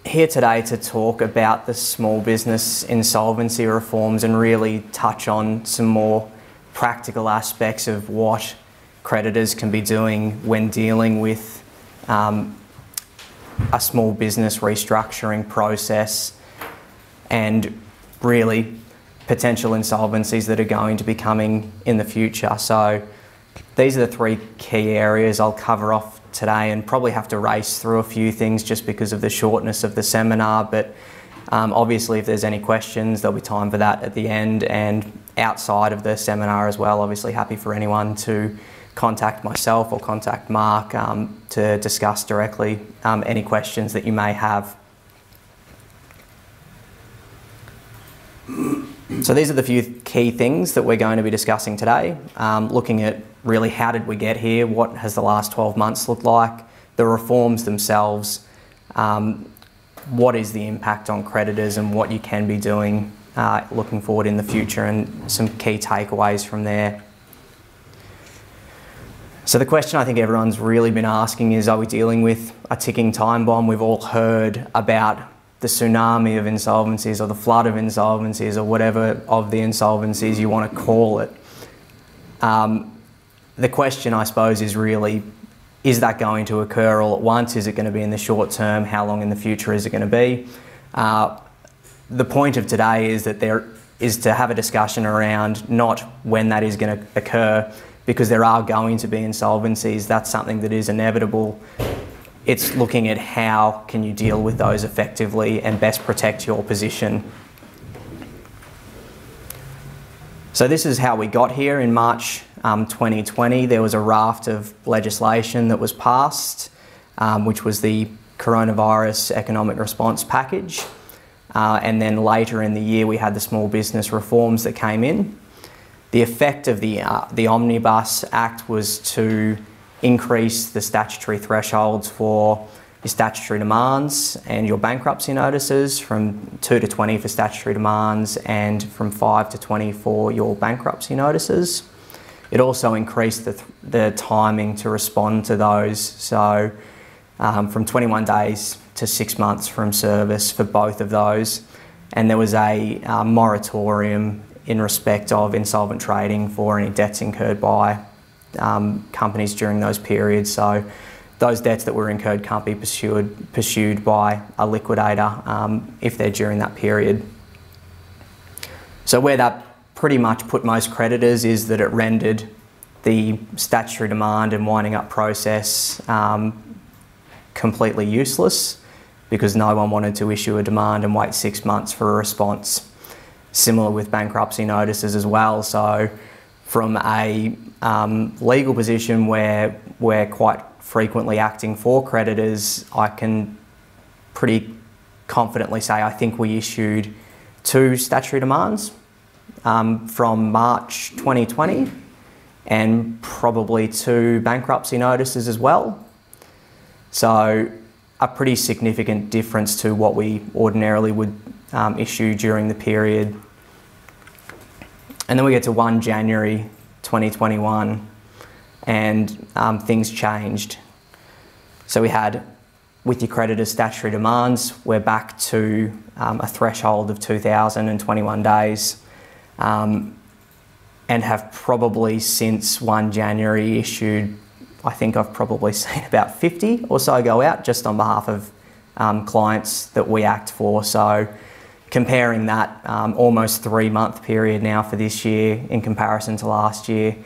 here today to talk about the small business insolvency reforms and really touch on some more practical aspects of what creditors can be doing when dealing with a small business restructuring process and really potential insolvencies that are going to be coming in the future. So these are the three key areas I'll cover off today, and probably have to race through a few things just because of the shortness of the seminar, but obviously if there's any questions there'll be time for that at the end, and outside of the seminar as well. Obviously happy for anyone to contact myself or contact Mark to discuss directly any questions that you may have. So these are the few key things that we're going to be discussing today, looking at really how did we get here, what has the last 12 months looked like, the reforms themselves, what is the impact on creditors and what you can be doing looking forward in the future, and some key takeaways from there. So the question I think everyone's really been asking is, are we dealing with a ticking time bomb? We've all heard about the tsunami of insolvencies or the flood of insolvencies or whatever of the insolvencies you want to call it. The question, I suppose, is really, is that going to occur all at once? Is it going to be in the short term? How long in the future is it going to be? The point of today is that there is to have a discussion around not when that is going to occur, because there are going to be insolvencies. That's something that is inevitable. It's looking at how can you deal with those effectively and best protect your position. So this is how we got here in March 2020. There was a raft of legislation that was passed, which was the Coronavirus Economic Response Package. And then later in the year, we had the small business reforms that came in. The effect of the Omnibus Act was to increase the statutory thresholds for your statutory demands and your bankruptcy notices from 2 to 20 for statutory demands and from 5 to 20 for your bankruptcy notices. It also increased the timing to respond to those, so from 21 days to 6 months from service for both of those. And there was a moratorium in respect of insolvent trading for any debts incurred by companies during those periods. So those debts that were incurred can't be pursued by a liquidator if they're during that period. So where that pretty much put most creditors is that it rendered the statutory demand and winding up process completely useless, because no one wanted to issue a demand and wait 6 months for a response. Similar with bankruptcy notices as well. So from a legal position where we're quite frequently acting for creditors, I can pretty confidently say I think we issued 2 statutory demands from March 2020 and probably 2 bankruptcy notices as well. So a pretty significant difference to what we ordinarily would issue during the period. And then we get to 1 January 2021 and things changed. So we had, with your creditors' statutory demands, we're back to a threshold of 2,021 days and have probably since 1 January issued, I think I've probably seen about 50 or so go out just on behalf of clients that we act for. So comparing that almost 3-month period now for this year in comparison to last year,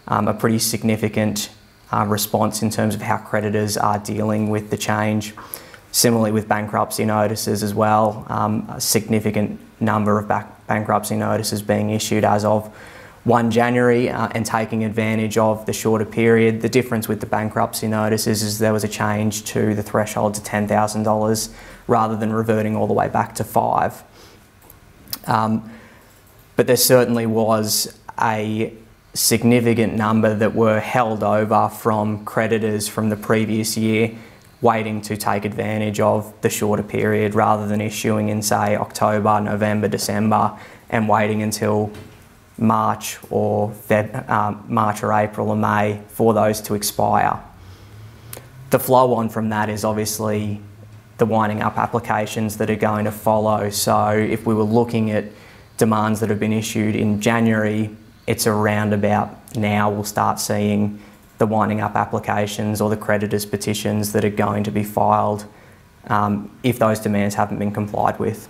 a pretty significant response in terms of how creditors are dealing with the change. Similarly with bankruptcy notices as well, a significant number of bankruptcy notices being issued as of 1 January and taking advantage of the shorter period. The difference with the bankruptcy notices is there was a change to the threshold to $10,000 rather than reverting all the way back to 5. But there certainly was a significant number that were held over from creditors from the previous year waiting to take advantage of the shorter period rather than issuing in, say, October, November, December and waiting until March or April or May for those to expire. The flow on from that is obviously the winding up applications that are going to follow. So if we were looking at demands that have been issued in January, it's around about now we'll start seeing the winding up applications or the creditors' petitions that are going to be filed if those demands haven't been complied with.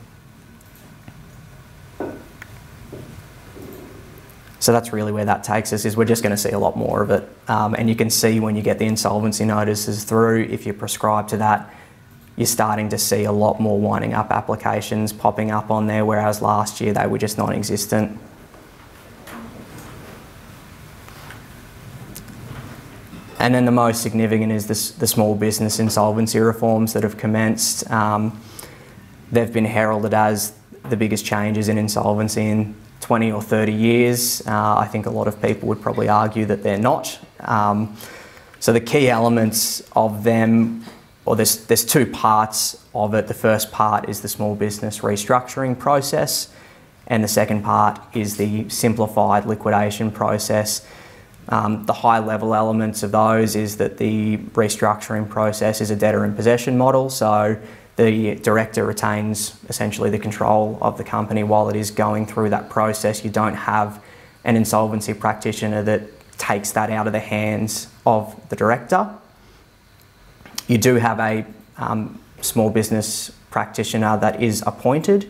So that's really where that takes us, is we're just going to see a lot more of it. And you can see when you get the insolvency notices through, if you're prescribed to that, you're starting to see a lot more winding up applications popping up on there, whereas last year they were just non-existent. And then the most significant is the small business insolvency reforms that have commenced. They've been heralded as the biggest changes in insolvency in 20 or 30 years. I think a lot of people would probably argue that they're not. So the key elements of them, or there's two parts of it. The first part is the small business restructuring process, and the second part is the simplified liquidation process. The high level elements of those is that the restructuring process is a debtor in possession model, so the director retains essentially the control of the company while it is going through that process. You don't have an insolvency practitioner that takes that out of the hands of the director. You do have a small business practitioner that is appointed,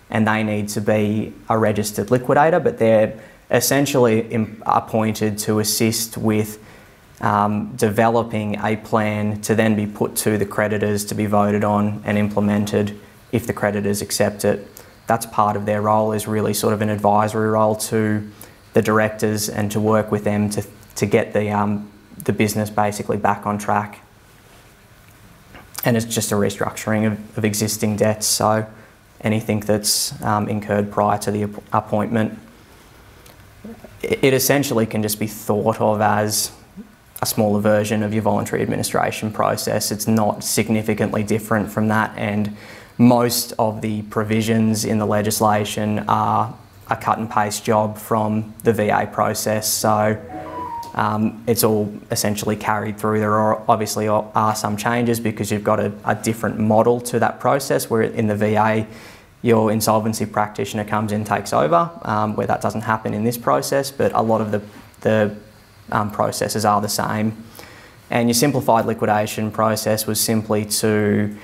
and they need to be a registered liquidator, but they're essentially appointed to assist with developing a plan to then be put to the creditors to be voted on and implemented if the creditors accept it. That's part of their role, is really sort of an advisory role to the directors and to work with them to get the business basically back on track. And it's just a restructuring of existing debts, so anything that's incurred prior to the appointment. It essentially can just be thought of as a smaller version of your voluntary administration process. It's not significantly different from that, and most of the provisions in the legislation are a cut and paste job from the VA process. So it's all essentially carried through. There are obviously some changes because you've got a different model to that process, where in the VA your insolvency practitioner comes in, takes over, where that doesn't happen in this process, but a lot of the processes are the same. And your simplified liquidation process was simply to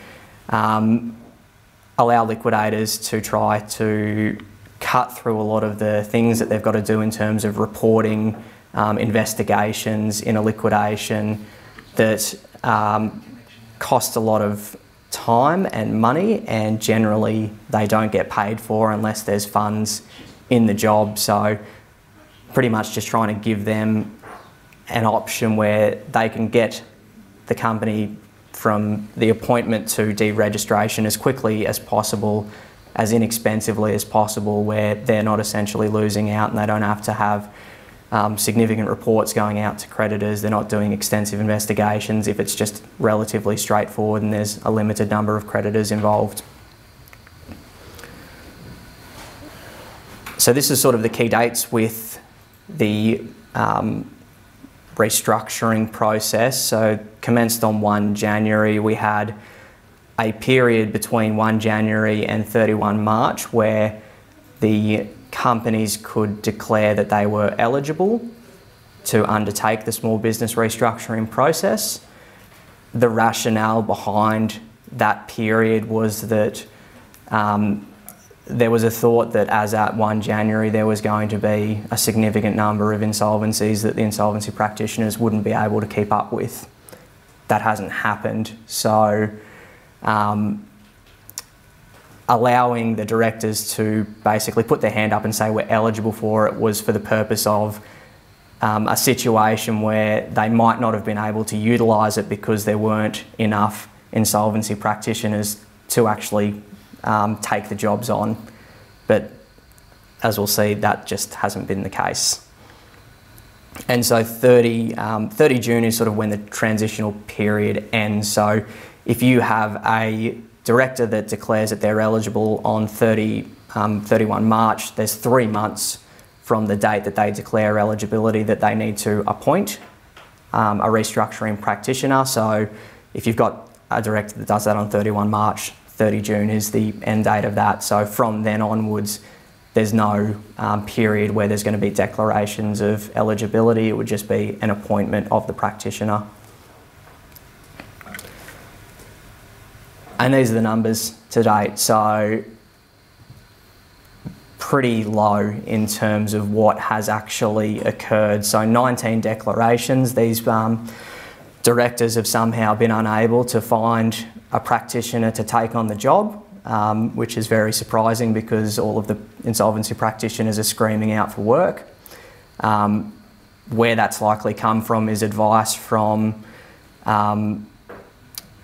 allow liquidators to try to cut through a lot of the things that they've got to do in terms of reporting, investigations in a liquidation that cost a lot of time and money, and generally they don't get paid for unless there's funds in the job. So pretty much just trying to give them an option where they can get the company from the appointment to deregistration as quickly as possible, as inexpensively as possible, where they're not essentially losing out and they don't have to have significant reports going out to creditors. They're not doing extensive investigations if it's just relatively straightforward and there's a limited number of creditors involved. So this is sort of the key dates with the restructuring process. So commenced on 1 January. We had a period between 1 January and 31 March where the companies could declare that they were eligible to undertake the small business restructuring process. The rationale behind that period was that there was a thought that as at 1 January there was going to be a significant number of insolvencies that the insolvency practitioners wouldn't be able to keep up with. That hasn't happened. So allowing the directors to basically put their hand up and say we're eligible for it was for the purpose of a situation where they might not have been able to utilise it because there weren't enough insolvency practitioners to actually take the jobs on. But as we'll see, that just hasn't been the case. And so 30 June is sort of when the transitional period ends. So if you have a director that declares that they're eligible on 31 March, there's 3 months from the date that they declare eligibility that they need to appoint a restructuring practitioner. So if you've got a director that does that on 31 March, 30 June is the end date of that. So from then onwards, there's no period where there's going to be declarations of eligibility. It would just be an appointment of the practitioner. And these are the numbers to date. So pretty low in terms of what has actually occurred. So 19 declarations. These directors have somehow been unable to find a practitioner to take on the job, which is very surprising because all of the insolvency practitioners are screaming out for work. Where that's likely come from is advice from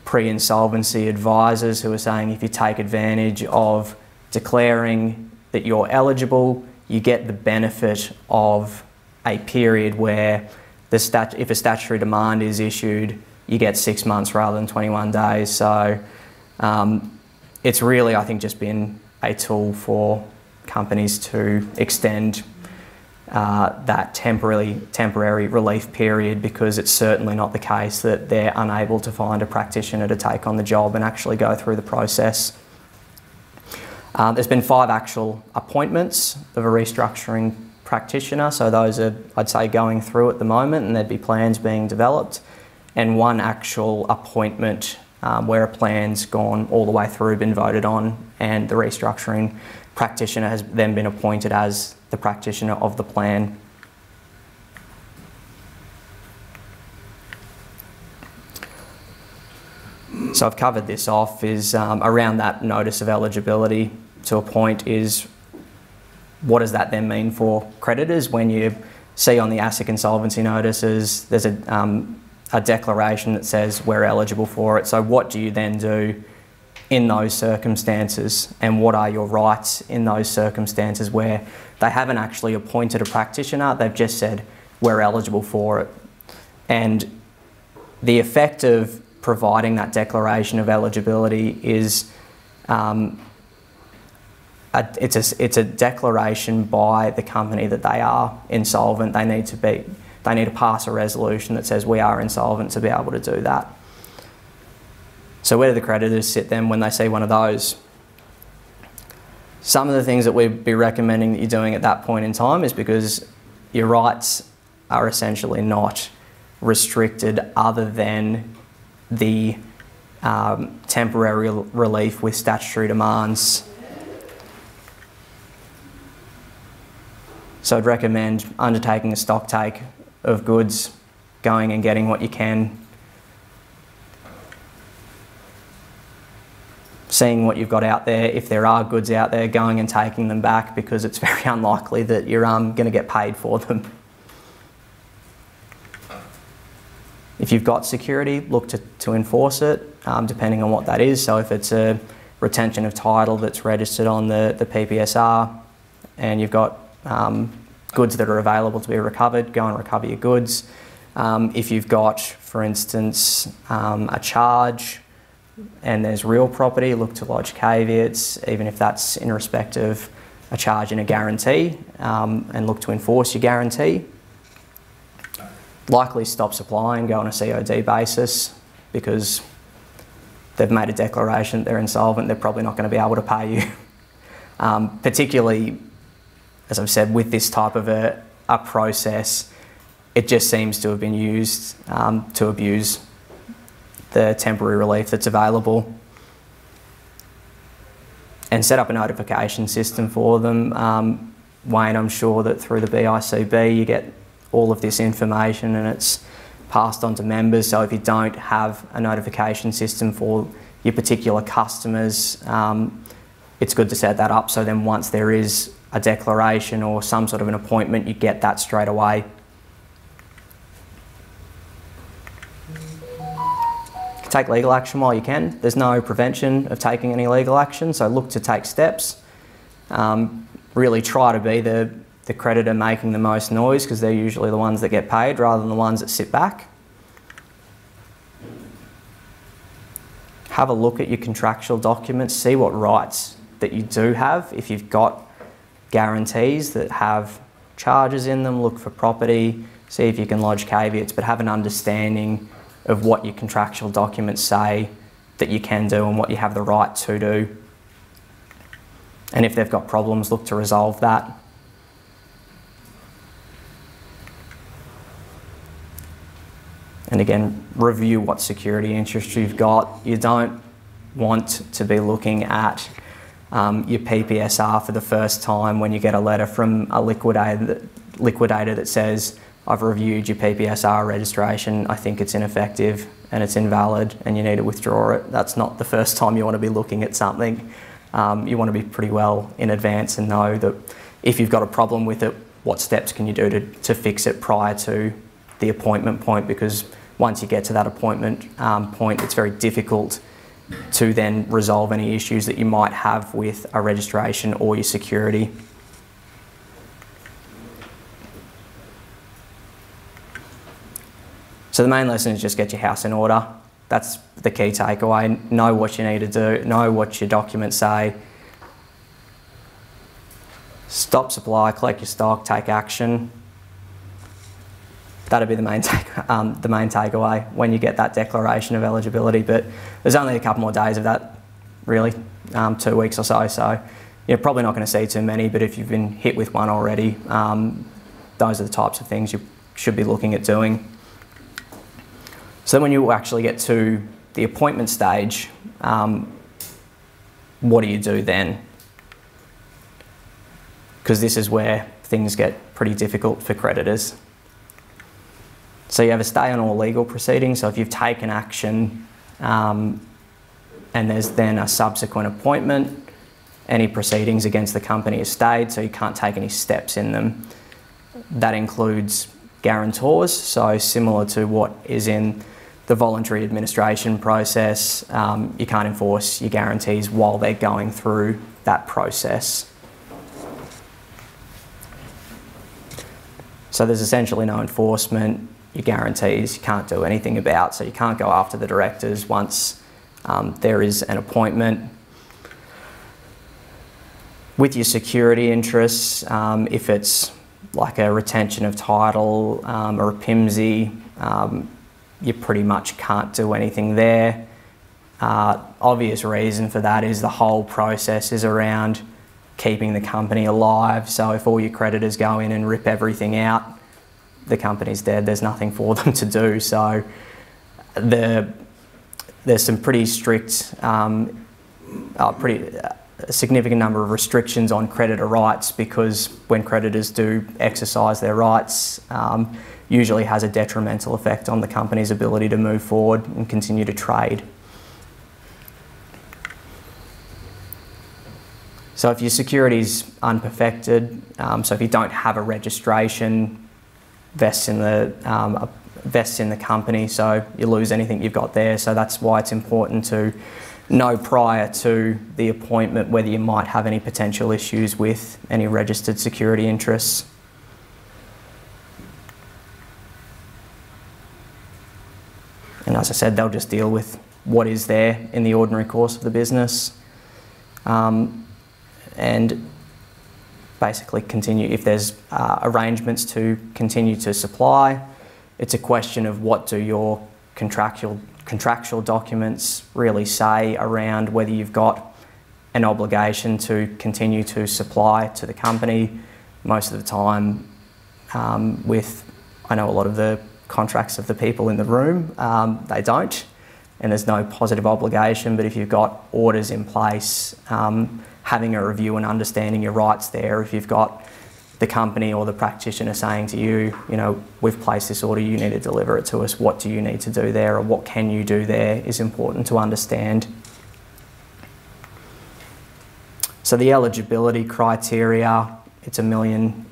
pre-insolvency advisors who are saying if you take advantage of declaring that you're eligible, you get the benefit of a period where if a statutory demand is issued, you get 6 months rather than 21 days. So it's really, I think, just been a tool for companies to extend that temporary relief period, because it's certainly not the case that they're unable to find a practitioner to take on the job and actually go through the process. There's been 5 actual appointments of a restructuring practitioner, so those are, I'd say, going through at the moment, and there'd be plans being developed, and 1 actual appointment where a plan's gone all the way through, been voted on, and the restructuring practitioner has then been appointed as the practitioner of the plan. So I've covered this off, is around that notice of eligibility to appoint is, what does that then mean for creditors? When you see on the ASIC insolvency notices, there's a declaration that says we're eligible for it. So what do you then do in those circumstances, and what are your rights in those circumstances where they haven't actually appointed a practitioner, they've just said we're eligible for it? And the effect of providing that declaration of eligibility is it's a declaration by the company that they are insolvent. They need to pass a resolution that says we are insolvent to be able to do that. So where do the creditors sit then when they see one of those? Some of the things that we'd be recommending that you're doing at that point in time is, because your rights are essentially not restricted other than the temporary relief with statutory demands. So I'd recommend undertaking a stock take of goods, going and getting what you can, seeing what you've got out there. If there are goods out there, going and taking them back, because it's very unlikely that you're going to get paid for them. If you've got security, look to enforce it, depending on what that is. So if it's a retention of title that's registered on the PPSR, and you've got goods that are available to be recovered, go and recover your goods. If you've got, for instance, a charge and there's real property, look to lodge caveats, even if that's in respect of a charge and a guarantee, and look to enforce your guarantee. Likely stop supplying, go on a COD basis, because they've made a declaration that they're insolvent, they're probably not going to be able to pay you. Particularly, as I've said, with this type of a process, it just seems to have been used to abuse the temporary relief that's available. And set up a notification system for them. Wayne, I'm sure that through the BICB you get all of this information and it's passed on to members. So if you don't have a notification system for your particular customers, it's good to set that up, so then once there is a declaration or some sort of an appointment, you get that straight away. Take legal action while you can. There's no prevention of taking any legal action, so look to take steps. Really try to be the creditor making the most noise, because they're usually the ones that get paid rather than the ones that sit back. Have a look at your contractual documents, see what rights that you do have. If you've got guarantees that have charges in them, look for property, see if you can lodge caveats, but have an understanding of what your contractual documents say that you can do and what you have the right to do. And if they've got problems, look to resolve that. And again, review what security interest you've got. You don't want to be looking at your PPSR for the first time when you get a letter from a liquidator that says, I've reviewed your PPSR registration, I think it's ineffective and it's invalid and you need to withdraw it. That's not the first time you want to be looking at something. You want to be pretty well in advance and know that if you've got a problem with it, what steps can you do to fix it prior to the appointment point, because once you get to that appointment point, it's very difficult to then resolve any issues that you might have with a registration or your security. So the main lesson is just get your house in order. That's the key takeaway. Know what you need to do, know what your documents say. Stop supply, collect your stock, take action. That'd be the main takeaway when you get that declaration of eligibility. But there's only a couple more days of that, really, 2 weeks or so. So you're probably not going to see too many, but if you've been hit with one already, those are the types of things you should be looking at doing. So when you actually get to the appointment stage, what do you do then? Because this is where things get pretty difficult for creditors. So you have a stay on all legal proceedings. So if you've taken action and there's then a subsequent appointment, any proceedings against the company is stayed, so you can't take any steps in them. That includes guarantors, so similar to what is in the voluntary administration process, you can't enforce your guarantees while they're going through that process. So there's essentially no enforcement. Your guarantees you can't do anything about, so you can't go after the directors once there is an appointment. With your security interests, if it's like a retention of title or a PIMSI, you pretty much can't do anything there. Obvious reason for that is the whole process is around keeping the company alive. So if all your creditors go in and rip everything out, the company's dead, there's nothing for them to do. So there's some pretty strict, a significant number of restrictions on creditor rights, because when creditors do exercise their rights, usually has a detrimental effect on the company's ability to move forward and continue to trade. So if your security's unperfected, so if you don't have a registration, vests in the company, so you lose anything you've got there. So that's why it's important to know prior to the appointment whether you might have any potential issues with any registered security interests. And as I said, they'll just deal with what is there in the ordinary course of the business. And basically continue, if there's arrangements to continue to supply, it's a question of what do your contractual documents really say around whether you've got an obligation to continue to supply to the company. Most of the time I know a lot of the contracts of the people in the room, they don't, and there's no positive obligation. But if you've got orders in place, having a review and understanding your rights there, if you've got the company or the practitioner saying to you, you know, we've placed this order, you need to deliver it to us, what do you need to do there, or what can you do there, is important to understand. So the eligibility criteria, it's $1 million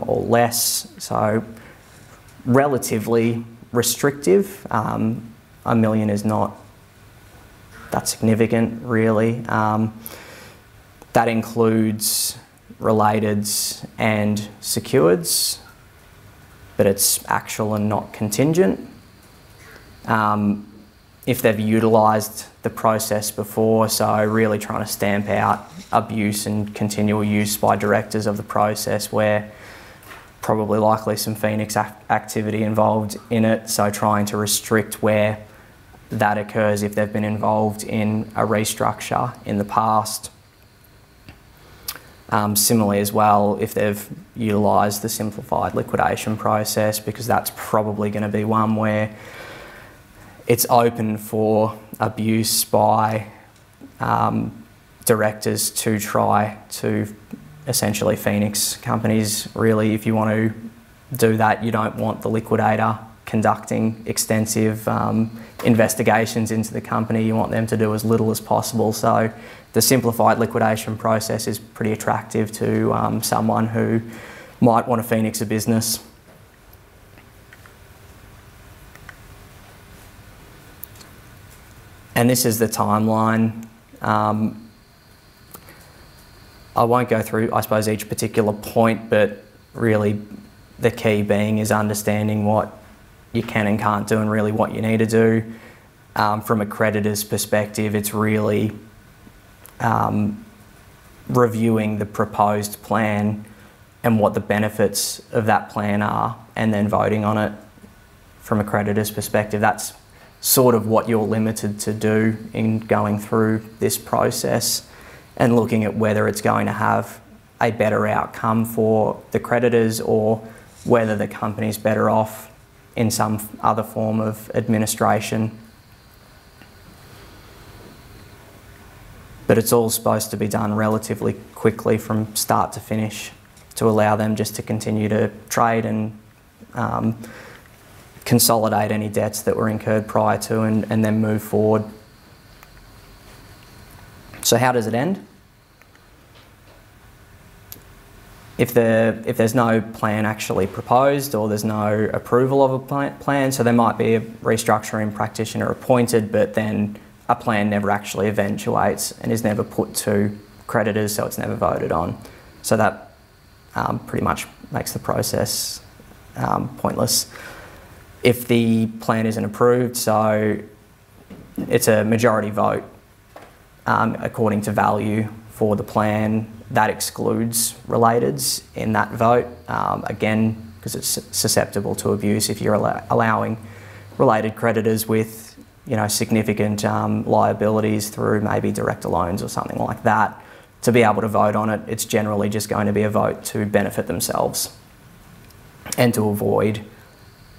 or less, so relatively restrictive. $1 million is not that significant, really. That includes relateds and secureds, but it's actual and not contingent. If they've utilised the process before, so really trying to stamp out abuse and continual use by directors of the process, where probably likely some Phoenix activity involved in it, so trying to restrict where that occurs if they've been involved in a restructure in the past. Similarly as well, if they've utilised the simplified liquidation process, because that's probably going to be one where it's open for abuse by directors to try to essentially phoenix companies. Really, if you want to do that, you don't want the liquidator conducting extensive investigations into the company. You want them to do as little as possible. So the simplified liquidation process is pretty attractive to someone who might want to phoenix a business. And this is the timeline. I won't go through, I suppose, each particular point, but really the key being is understanding what you can and can't do and really what you need to do. From a creditor's perspective, it's really reviewing the proposed plan and what the benefits of that plan are, and then voting on it. From a creditor's perspective, that's sort of what you're limited to do in going through this process and looking at whether it's going to have a better outcome for the creditors or whether the company's better off in some other form of administration. But it's all supposed to be done relatively quickly from start to finish to allow them just to continue to trade and consolidate any debts that were incurred prior to and then move forward. So how does it end? If there's no plan actually proposed or there's no approval of a plan, so there might be a restructuring practitioner appointed, but then a plan never actually eventuates and is never put to creditors, so it's never voted on. So that pretty much makes the process pointless. If the plan isn't approved, so it's a majority vote according to value for the plan, that excludes relateds in that vote, again, because it's susceptible to abuse if you're allowing related creditors with significant liabilities through maybe director loans or something like that to be able to vote on it. It's generally just going to be a vote to benefit themselves and to avoid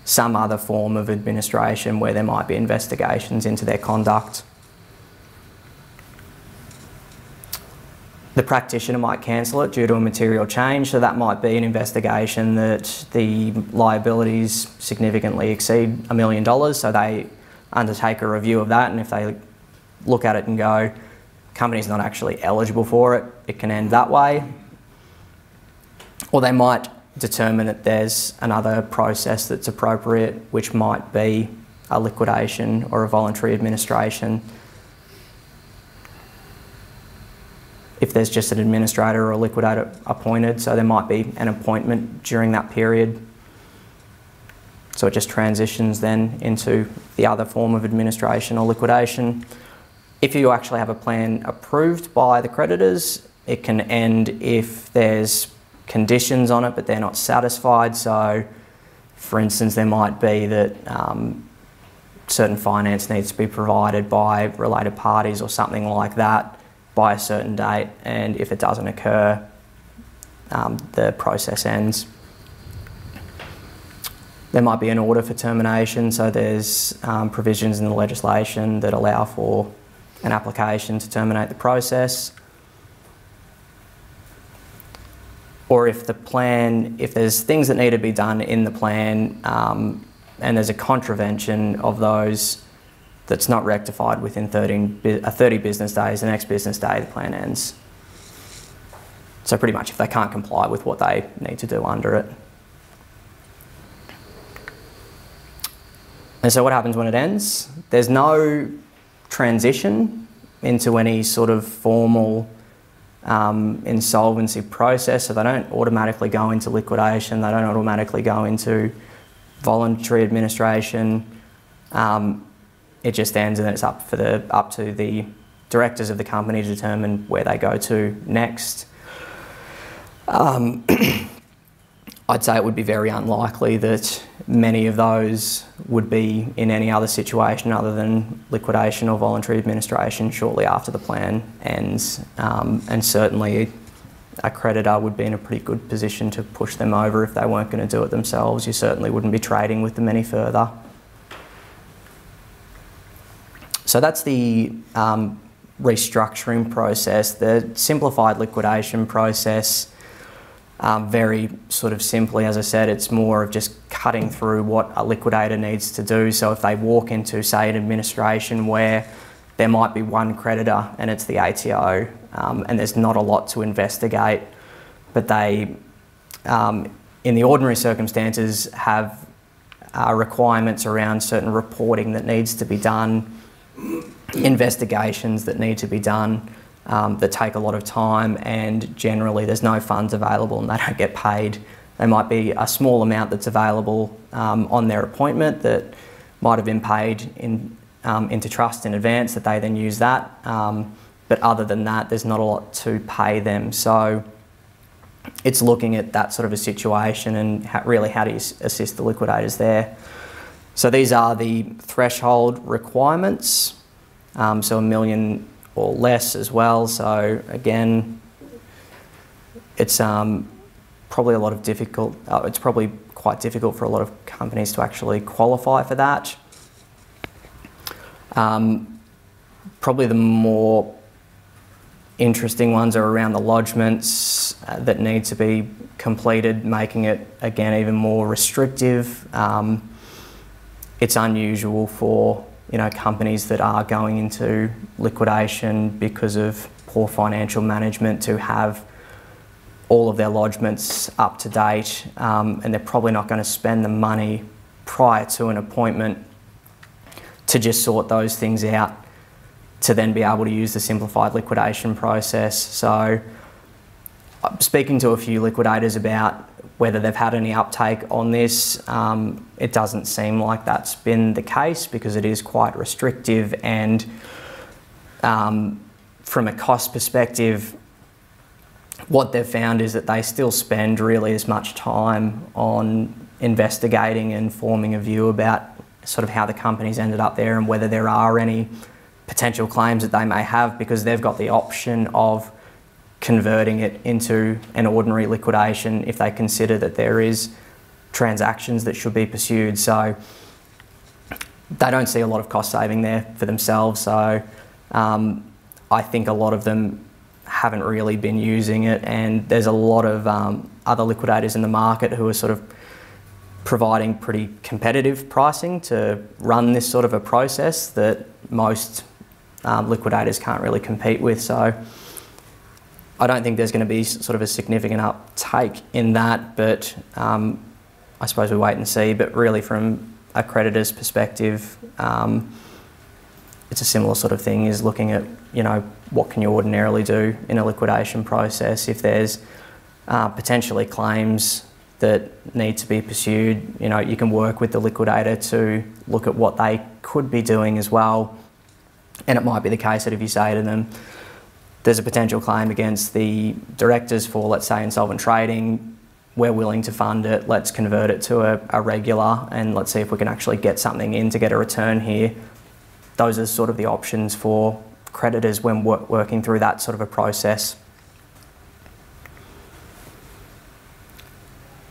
some other form of administration where there might be investigations into their conduct. The practitioner might cancel it due to a material change, so that might be an investigation that the liabilities significantly exceed $1 million, so they undertake a review of that, and if they look at it and go, company's not actually eligible for it, it can end that way. Or they might determine that there's another process that's appropriate, which might be a liquidation or a voluntary administration. If there's just an administrator or a liquidator appointed, so there might be an appointment during that period. So it just transitions then into the other form of administration or liquidation. If you actually have a plan approved by the creditors, it can end if there's conditions on it but they're not satisfied. So for instance, there might be that certain finance needs to be provided by related parties or something like that by a certain date, and if it doesn't occur, the process ends. There might be an order for termination, so there's provisions in the legislation that allow for an application to terminate the process. Or if there's things that need to be done in the plan and there's a contravention of those that's not rectified within 30 business days, the next business day the plan ends. So pretty much if they can't comply with what they need to do under it. And so what happens when it ends? There's no transition into any sort of formal insolvency process, so they don't automatically go into liquidation, they don't automatically go into voluntary administration. It just ends, and it's up to the directors of the company to determine where they go to next. I'd say it would be very unlikely that many of those would be in any other situation other than liquidation or voluntary administration shortly after the plan ends. And certainly a creditor would be in a pretty good position to push them over if they weren't going to do it themselves. You certainly wouldn't be trading with them any further. So that's the restructuring process. The simplified liquidation process, very sort of simply, as I said, it's more of just cutting through what a liquidator needs to do. So if they walk into, say, an administration where there might be one creditor and it's the ATO, and there's not a lot to investigate, but they, in the ordinary circumstances, have requirements around certain reporting that needs to be done, investigations that need to be done, that take a lot of time, and generally there's no funds available and they don't get paid. There might be a small amount that's available on their appointment that might have been paid into trust in advance, that they then use that. But other than that, there's not a lot to pay them. So it's looking at that sort of a situation and really how do you assist the liquidators there. So these are the threshold requirements. So $1 million or less as well. So again, it's probably it's probably quite difficult for a lot of companies to actually qualify for that. Probably the more interesting ones are around the lodgements that need to be completed, making it again even more restrictive. It's unusual for companies that are going into liquidation because of poor financial management to have all of their lodgements up to date, and they're probably not going to spend the money prior to an appointment to just sort those things out to then be able to use the simplified liquidation process. So I'm speaking to a few liquidators about whether they've had any uptake on this. It doesn't seem like that's been the case because it is quite restrictive, and from a cost perspective, what they've found is that they still spend really as much time on investigating and forming a view about sort of how the company's ended up there and whether there are any potential claims that they may have, because they've got the option of converting it into an ordinary liquidation if they consider that there is transactions that should be pursued. So they don't see a lot of cost saving there for themselves. So I think a lot of them haven't really been using it, and there's a lot of other liquidators in the market who are sort of providing pretty competitive pricing to run this sort of a process that most liquidators can't really compete with. So I don't think there's going to be sort of a significant uptake in that, but I suppose we wait and see. But really from a creditor's perspective, it's a similar sort of thing, is looking at, what can you ordinarily do in a liquidation process if there's potentially claims that need to be pursued. You can work with the liquidator to look at what they could be doing as well. And it might be the case that if you say to them, there's a potential claim against the directors for, let's say, insolvent trading, we're willing to fund it, let's convert it to a regular, and let's see if we can actually get something in to get a return here. Those are sort of the options for creditors when working through that sort of a process.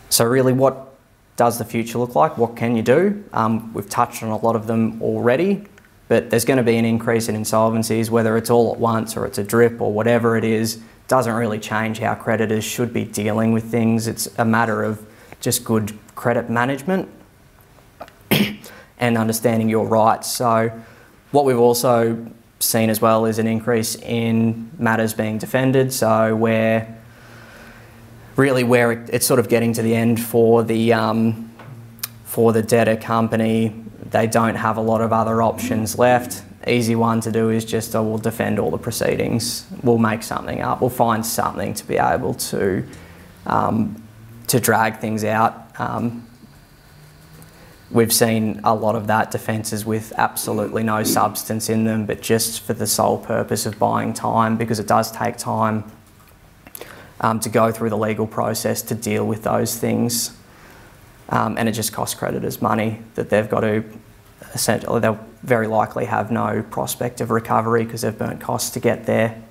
So really, what does the future look like? What can you do? We've touched on a lot of them already, but there's going to be an increase in insolvencies, whether it's all at once or it's a drip or whatever it is. Doesn't really change how creditors should be dealing with things. It's a matter of just good credit management and understanding your rights. So what we've also seen as well is an increase in matters being defended. So where it's sort of getting to the end for the debtor company, they don't have a lot of other options left. Easy one to do is just, we'll defend all the proceedings. We'll make something up. We'll find something to be able to drag things out. We've seen a lot of that, defences with absolutely no substance in them, but just for the sole purpose of buying time, because it does take time to go through the legal process to deal with those things. And it just costs creditors money that they've got to, essentially, they'll very likely have no prospect of recovery because they've burnt costs to get there.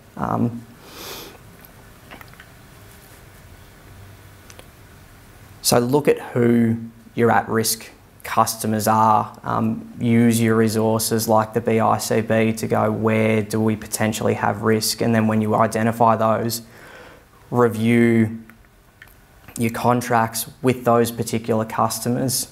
So look at who your at-risk customers are. Use your resources like the BICB to go, where do we potentially have risk? And then when you identify those, review your contracts with those particular customers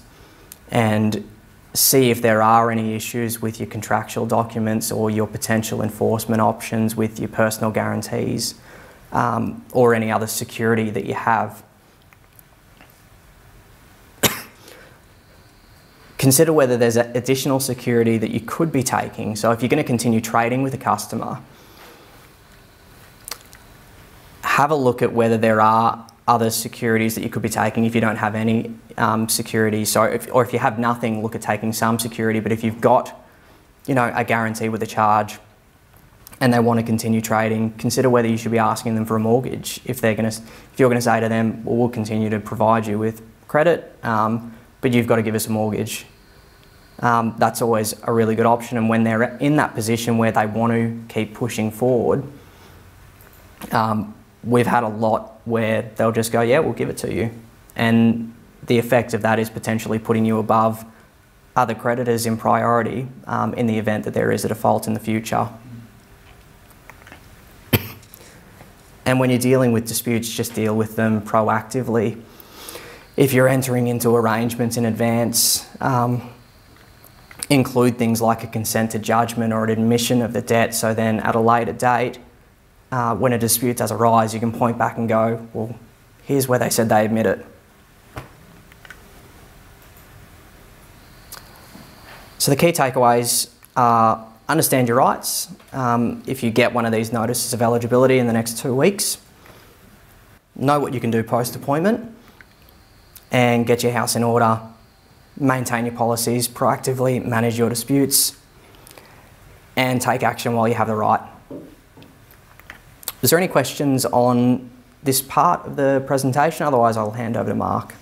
and see if there are any issues with your contractual documents or your potential enforcement options with your personal guarantees, or any other security that you have. Consider whether there's additional security that you could be taking. So if you're going to continue trading with a customer, have a look at whether there are other securities that you could be taking if you don't have any security. So if you have nothing, look at taking some security. But if you've got, a guarantee with a charge and they want to continue trading, consider whether you should be asking them for a mortgage. If you're going to say to them, well, we'll continue to provide you with credit, but you've got to give us a mortgage. That's always a really good option. And when they're in that position where they want to keep pushing forward, we've had a lot where they'll just go, yeah, we'll give it to you. And the effect of that is potentially putting you above other creditors in priority in the event that there is a default in the future. And when you're dealing with disputes, just deal with them proactively. If you're entering into arrangements in advance, include things like a consent to judgment or an admission of the debt, so then at a later date, when a dispute does arise, you can point back and go, well, here's where they said they admit it. So the key takeaways are: understand your rights. If you get one of these notices of eligibility in the next 2 weeks, know what you can do post-appointment and get your house in order. Maintain your policies, proactively manage your disputes, and take action while you have the right. Is there any questions on this part of the presentation? Otherwise, I'll hand over to Mark.